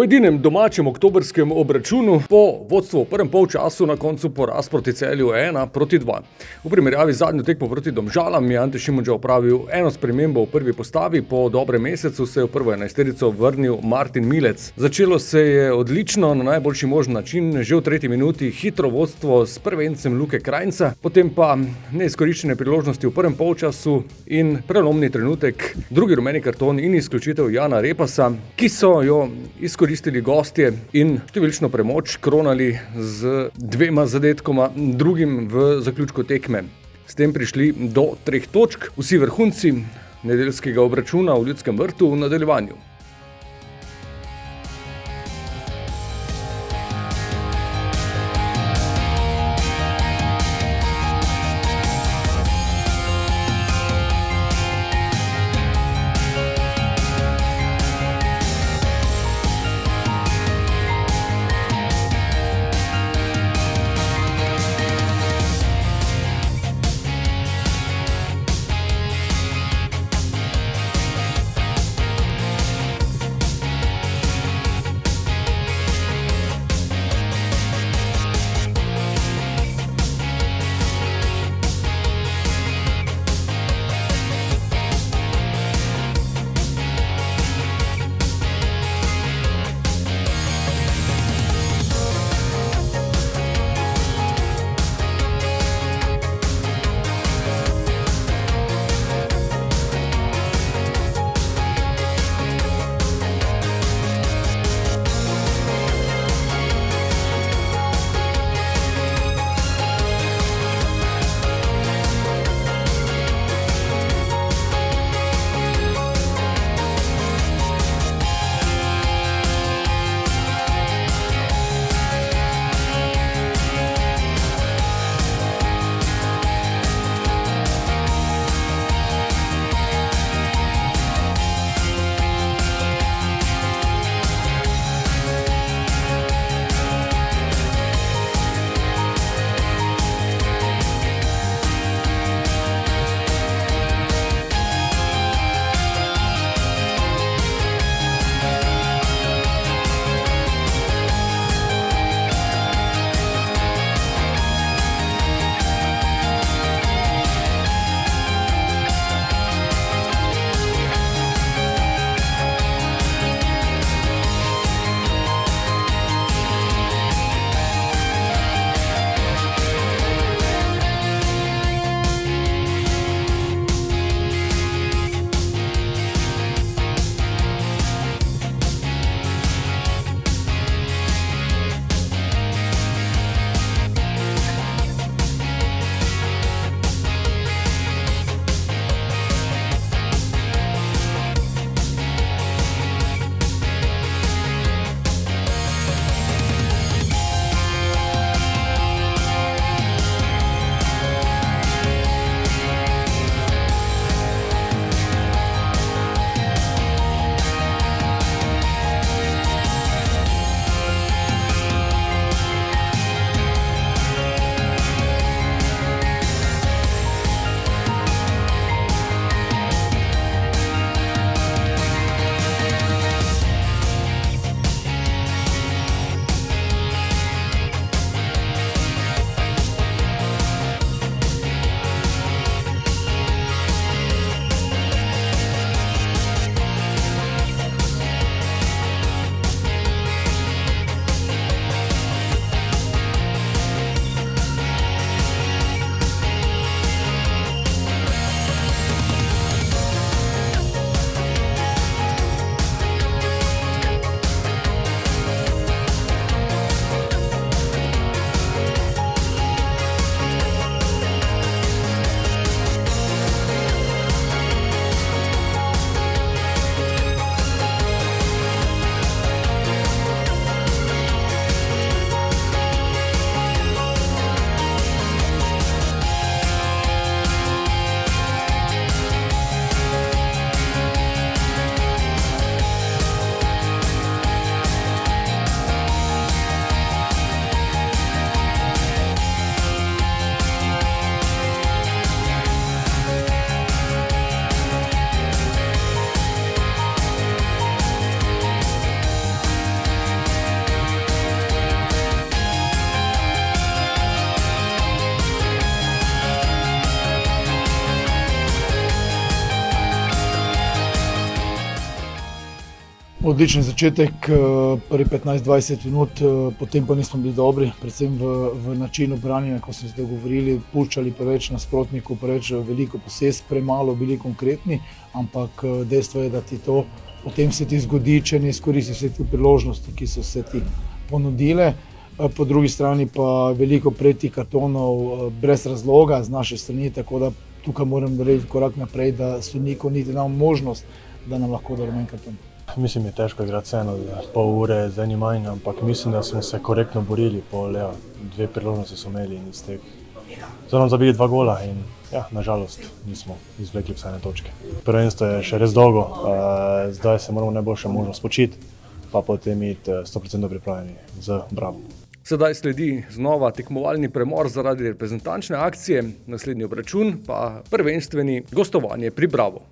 V edinem domačem oktobrskem obračunu po vodstvu v prvem polčasu na koncu poraz proti Celju 1-2. V primerjavi z zadnjo tekmo proti Domžalam je Ante Šimundža opravil eno spremembo v prvi postavi, po dobrem mesecu se je v prvo enajsterico vrnil Martin Milec. Začelo se je odlično, na najboljši možen način, že v 3. minuti hitro vodstvo s prvencem Luke Krajnca, potem pa neizkoriščene priložnosti v prvem polčasu in prelomni trenutek, drugi rumeni karton in izključitev Jana Repasa, ki so jo izkoristili gostje in številčno premoč kronali z 2 zadetkoma, drugim v zaključku tekme. S tem prišli do 3 točk, vsi vrhunci nedeljskega obračuna v Ljudskem vrtu v nadaljevanju. Odličen začetek, prvi 15-20 minut, potem pa nismo bili dobri, predvsem v načinu branjenja, ko smo se dogovorili, puščali preveč nasprotnikov, preveč veliko posest, premalo bili konkretni, ampak dejstvo je, da ti to potem se ti zgodi, če ne izkoristiš vse te priložnosti, ki so se ti ponudile. Po drugi strani pa veliko pretih kartonov brez razloga z naše strani, tako da tukaj moram narediti korak naprej, da sodniku niti dam možnost, da nam lahko da rumen karton. Mislim, je težko igrati vseeno, pol ure z enim manj, ampak mislim, da smo se korektno borili, dve priložnosti smo imeli in iz teh so nam zabili 2 gola in nažalost nismo izvlekli vse ene točke. Prvenstvo je še res dolgo, zdaj se moramo najboljše možno spočiti, pa potem iti 100% pripravljeni z Bravom. Sedaj sledi znova tekmovalni premor zaradi reprezentančne akcije, naslednji obračun pa prvenstveni gostovanje pri Bravo.